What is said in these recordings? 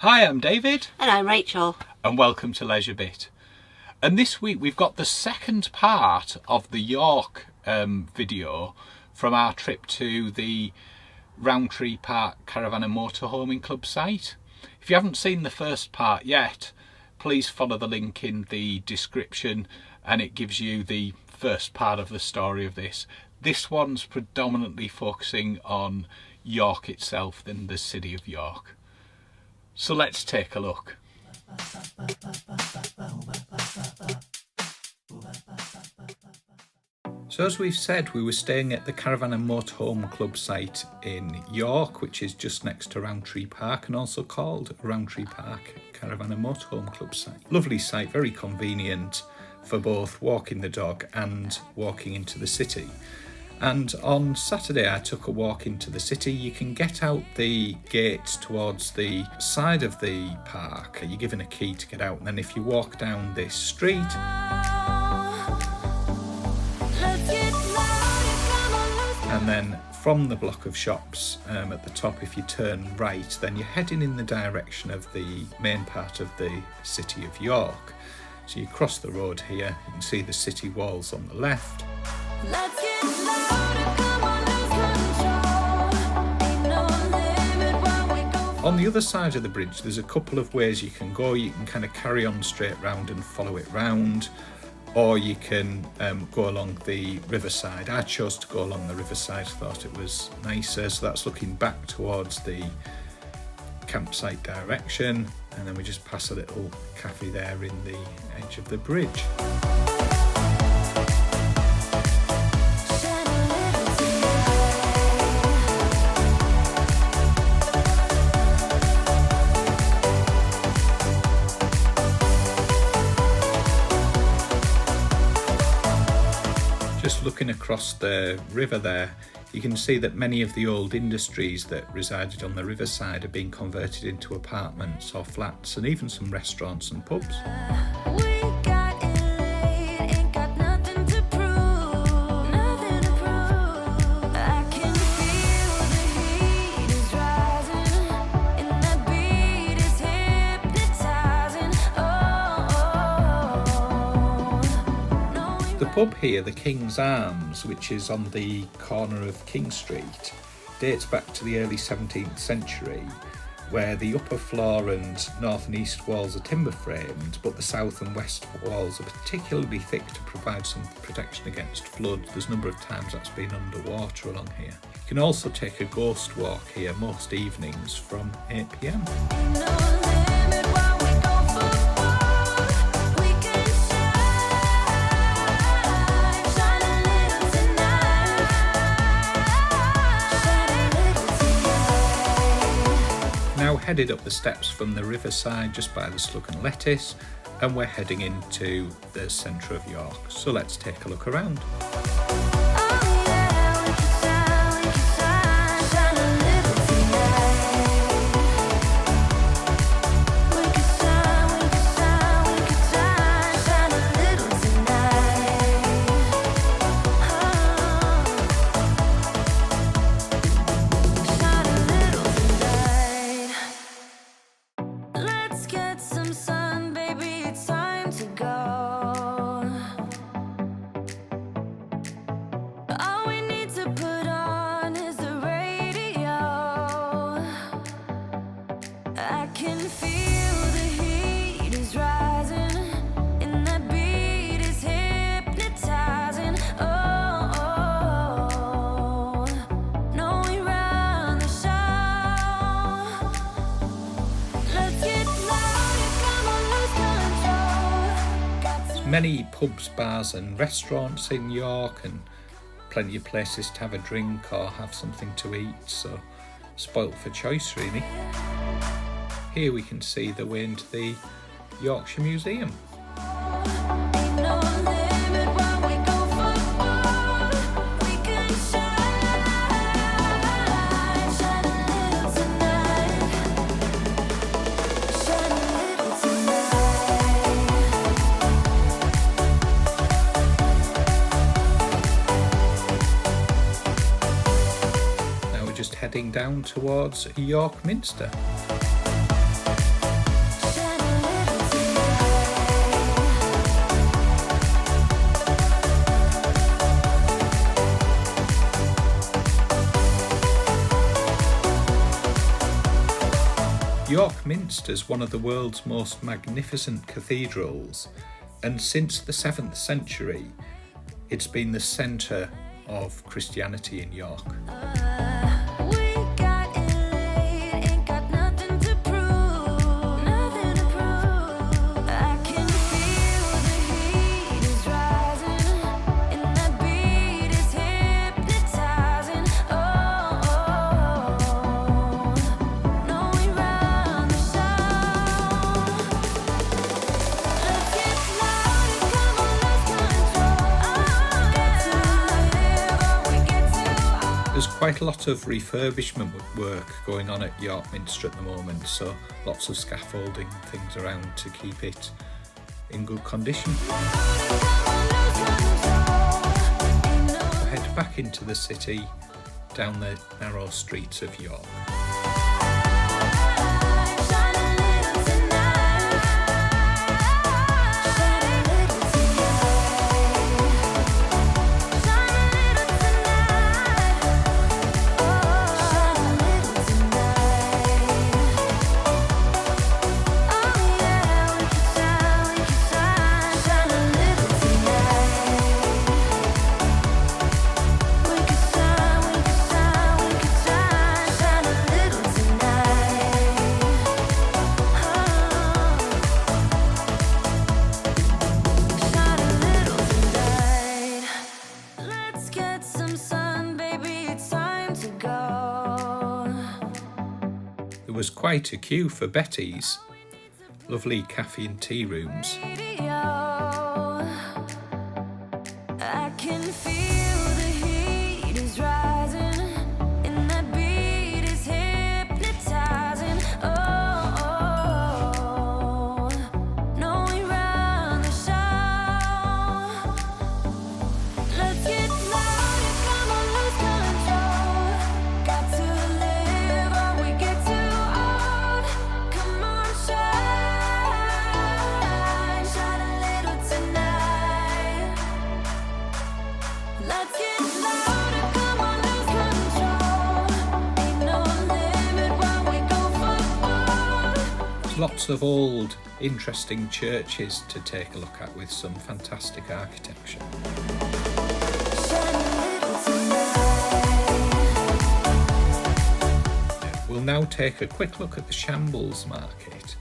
Hi, I'm David. And I'm Rachel. And welcome to Leisure Bit. And this week we've got the second part of the York video from our trip to the Rowntree Park Caravan and Motorhome club site. If you haven't seen the first part yet, please follow the link in the description and it gives you the first part of the story of this. This one's predominantly focusing on York itself than the city of York. So let's take a look. So as we've said, we were staying at the Caravan and Motorhome club site in York, which is just next to Rowntree Park and also called Rowntree Park Caravan and Motorhome club site. Lovely site, very convenient for both walking the dog and walking into the city. And on Saturday I took a walk into the city. You can get out the gates towards the side of the park. You're given a key to get out, and then if you walk down this street, and then from the block of shops at the top, if you turn right, then you're heading in the direction of the main part of the city of York. So you cross the road here, you can see the city walls on the left. On the other side of the bridge, there's a couple of ways you can go. You can kind of carry on straight round and follow it round, or you can go along the riverside. I chose to go along the riverside, thought it was nicer, so that's looking back towards the campsite direction, and then we just pass a little cafe there in the edge of the bridge. Just looking across the river there, you can see that many of the old industries that resided on the riverside are being converted into apartments or flats, and even some restaurants and pubs. The pub here, the King's Arms, which is on the corner of King Street, dates back to the early 17th century, where the upper floor and north and east walls are timber framed, but the south and west walls are particularly thick to provide some protection against flood. There's a number of times that's been underwater along here. You can also take a ghost walk here most evenings from 8 p.m. Now headed up the steps from the riverside just by the Slug and Lettuce, and we're heading into the centre of York. So let's take a look around. Many pubs, bars and restaurants in York, and plenty of places to have a drink or have something to eat, so spoilt for choice really. Here we can see the way into the Yorkshire Museum. heading down towards York Minster. York Minster's one of the world's most magnificent cathedrals, and since the 7th century it's been the centre of Christianity in York. There's quite a lot of refurbishment work going on at York Minster at the moment, so lots of scaffolding things around to keep it in good condition. We'll head back into the city down the narrow streets of York. There was quite a queue for Betty's, lovely cafe and tea rooms. Lots of old, interesting churches to take a look at with some fantastic architecture. We'll now take a quick look at the Shambles Market,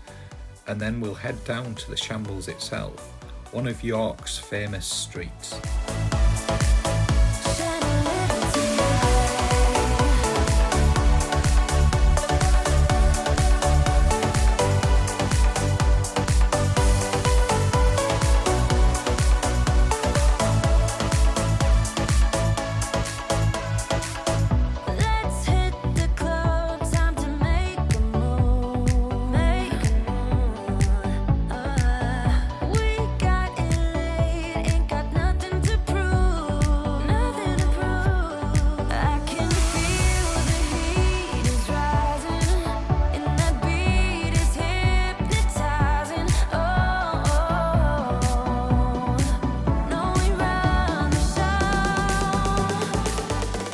and then we'll head down to the Shambles itself, one of York's famous streets.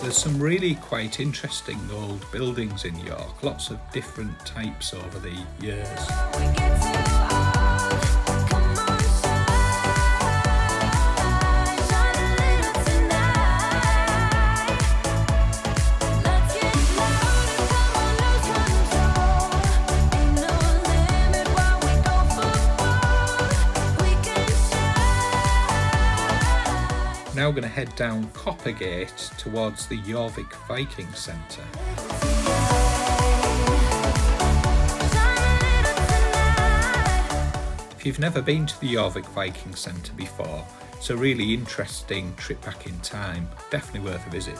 There's some really quite interesting old buildings in York, lots of different types over the years. Now going to head down Coppergate towards the Jorvik Viking Centre. If you've never been to the Jorvik Viking Centre before, it's a really interesting trip back in time, definitely worth a visit.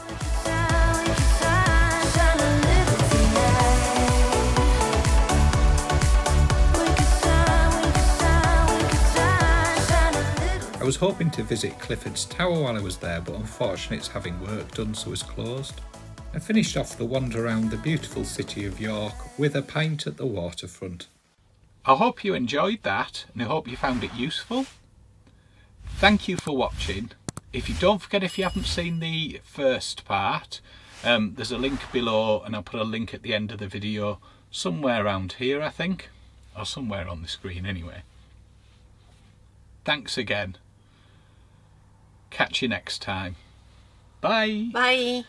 I was hoping to visit Clifford's Tower while I was there, but unfortunately it's having work done, so it's closed. I finished off the wander around the beautiful city of York with a pint at the waterfront. I hope you enjoyed that, and I hope you found it useful. Thank you for watching. Don't forget, if you haven't seen the first part, there's a link below, and I'll put a link at the end of the video somewhere around here, I think, or somewhere on the screen anyway. Thanks again. Catch you next time. Bye. Bye.